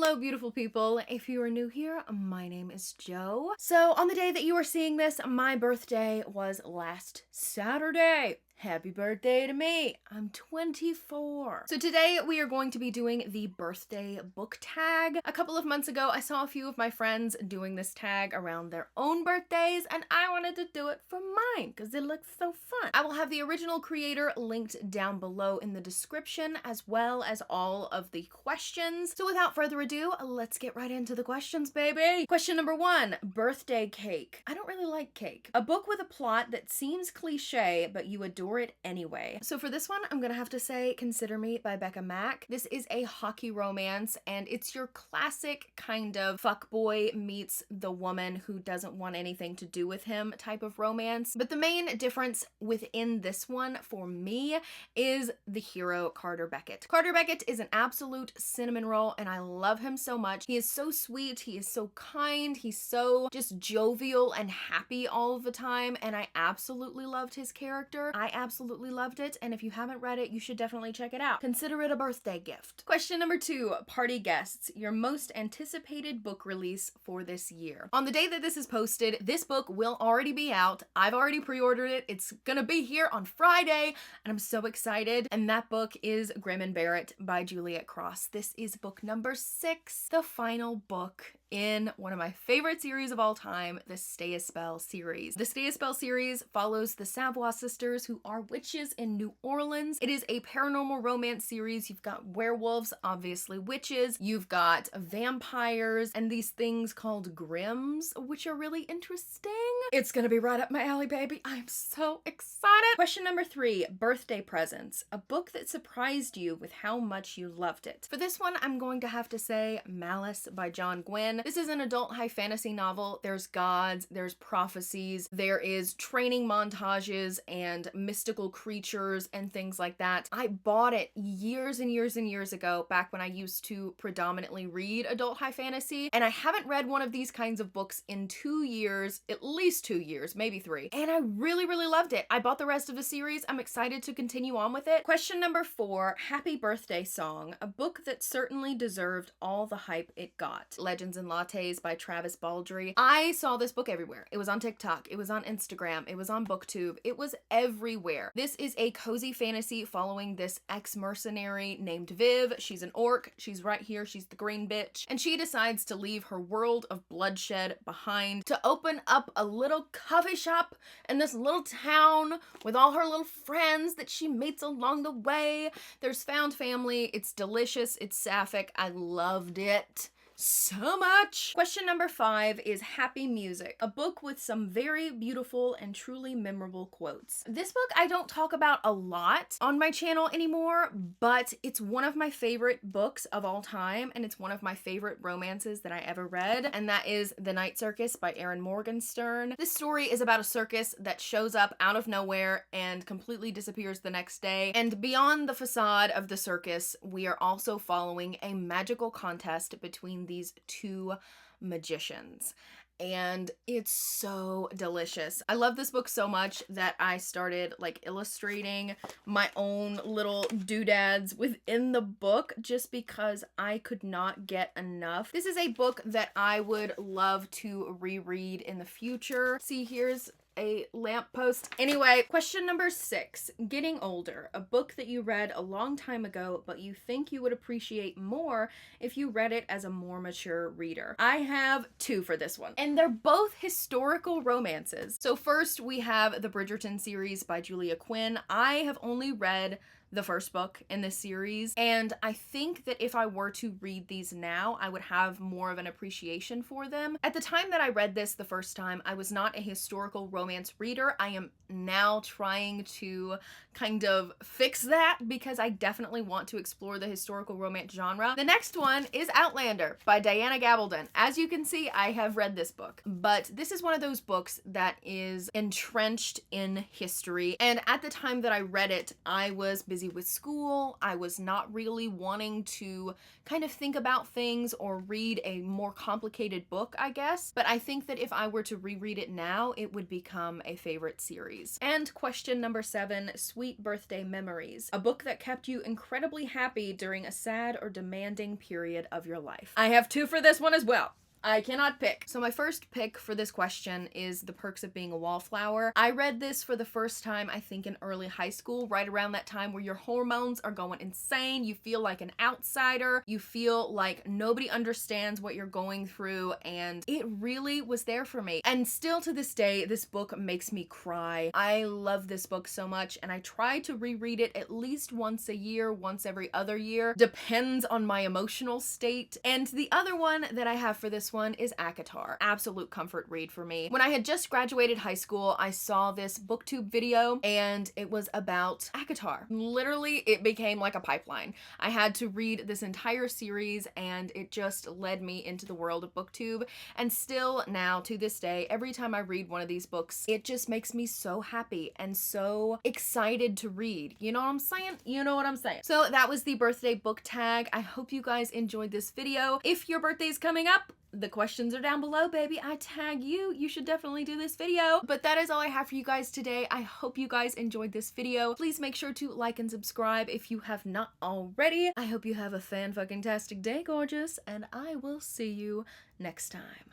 Hello, beautiful people. If you are new here, my name is Jo. So on the day that you are seeing this, my birthday was last Saturday. Happy birthday to me. I'm 24. So today we are going to be doing the birthday book tag. A couple of months ago, I saw a few of my friends doing this tag around their own birthdays, and I wanted to do it for mine because it looks so fun. I will have the original creator linked down below in the description, as well as all of the questions. So without further ado, let's get right into the questions, baby. Question number 1, birthday cake. I don't really like cake. A book with a plot that seems cliche, but you adore it anyway. So for this one, I'm gonna have to say Consider Me by Becca Mack. This is a hockey romance, and it's your classic kind of fuckboy meets the woman who doesn't want anything to do with him type of romance. But the main difference within this one for me is the hero, Carter Beckett. Carter Beckett is an absolute cinnamon roll, and I love him so much. He is so sweet, he is so kind, he's so just jovial and happy all of the time, and I absolutely loved his character. I absolutely loved it, and if you haven't read it, you should definitely check it out. Consider it a birthday gift. Question number 2, party guests. Your most anticipated book release for this year. On the day that this is posted, this book will already be out. I've already pre-ordered it. It's gonna be here on Friday, and I'm so excited. And that book is Grim and Barrett by Juliet Cross. This is book number 6, the final book in one of my favorite series of all time, the Stay a Spell series. The Stay a Spell series follows the Savoy sisters, who are witches in New Orleans. It is a paranormal romance series. You've got werewolves, obviously witches, you've got vampires, and these things called grims, which are really interesting. It's gonna be right up my alley, baby. I'm so excited. Question number 3, birthday presents. A book that surprised you with how much you loved it. For this one, I'm going to have to say Malice by John Gwynne. This is an adult high fantasy novel. There's gods, there's prophecies, there is training montages and mystical creatures and things like that. I bought it years and years and years ago, back when I used to predominantly read adult high fantasy, and I haven't read one of these kinds of books in 2 years, at least 2 years, maybe 3, and I really, really loved it. I bought the rest of the series. I'm excited to continue on with it. Question number 4, happy birthday song. A book that certainly deserved all the hype it got. Legends and Lattes by Travis Baldree. I saw this book everywhere. It was on TikTok, it was on Instagram, it was on BookTube, it was everywhere. This is a cozy fantasy following this ex-mercenary named Viv. She's an orc, she's right here, she's the green bitch, and she decides to leave her world of bloodshed behind to open up a little coffee shop in this little town with all her little friends that she meets along the way. There's found family, it's delicious, it's sapphic, I loved it so much. Question number 5 is Happy Music, a book with some very beautiful and truly memorable quotes. This book I don't talk about a lot on my channel anymore, but it's one of my favorite books of all time, and it's one of my favorite romances that I ever read, and that is The Night Circus by Erin Morgenstern. This story is about a circus that shows up out of nowhere and completely disappears the next day, and beyond the facade of the circus, we are also following a magical contest between these 2 magicians, and it's so delicious. I love this book so much that I started like illustrating my own little doodads within the book just because I could not get enough. This is a book that I would love to reread in the future. See, here's a lamppost. Anyway, question number 6, Getting Older, a book that you read a long time ago, but you think you would appreciate more if you read it as a more mature reader. I have 2 for this one, and they're both historical romances. So first, we have the Bridgerton series by Julia Quinn. I have only read the first book in this series, and I think that if I were to read these now, I would have more of an appreciation for them. At the time that I read this the first time, I was not a historical romance reader. I am now trying to kind of fix that because I definitely want to explore the historical romance genre. The next one is Outlander by Diana Gabaldon. As you can see, I have read this book, but this is one of those books that is entrenched in history, and at the time that I read it, I was busy busy with school. I was not really wanting to kind of think about things or read a more complicated book, I guess. But I think that if I were to reread it now, it would become a favorite series. And question number 7, Sweet Birthday Memories. A book that kept you incredibly happy during a sad or demanding period of your life. I have 2 for this one as well. I cannot pick. So my first pick for this question is The Perks of Being a Wallflower. I read this for the first time, I think, in early high school, right around that time where your hormones are going insane. You feel like an outsider. You feel like nobody understands what you're going through, and it really was there for me. And still to this day, this book makes me cry. I love this book so much, and I try to reread it at least once a year, once every other year. Depends on my emotional state. And the other one that I have for this one is ACOTAR. Absolute comfort read for me. When I had just graduated high school, I saw this booktube video and it was about ACOTAR. Literally, it became like a pipeline. I had to read this entire series and it just led me into the world of booktube. And still now, to this day, every time I read one of these books, it just makes me so happy and so excited to read. You know what I'm saying? You know what I'm saying. So that was the birthday book tag. I hope you guys enjoyed this video. If your birthday's coming up, the questions are down below, baby. I tag you. You should definitely do this video. But that is all I have for you guys today. I hope you guys enjoyed this video. Please make sure to like and subscribe if you have not already. I hope you have a fan-fucking-tastic day, gorgeous, and I will see you next time.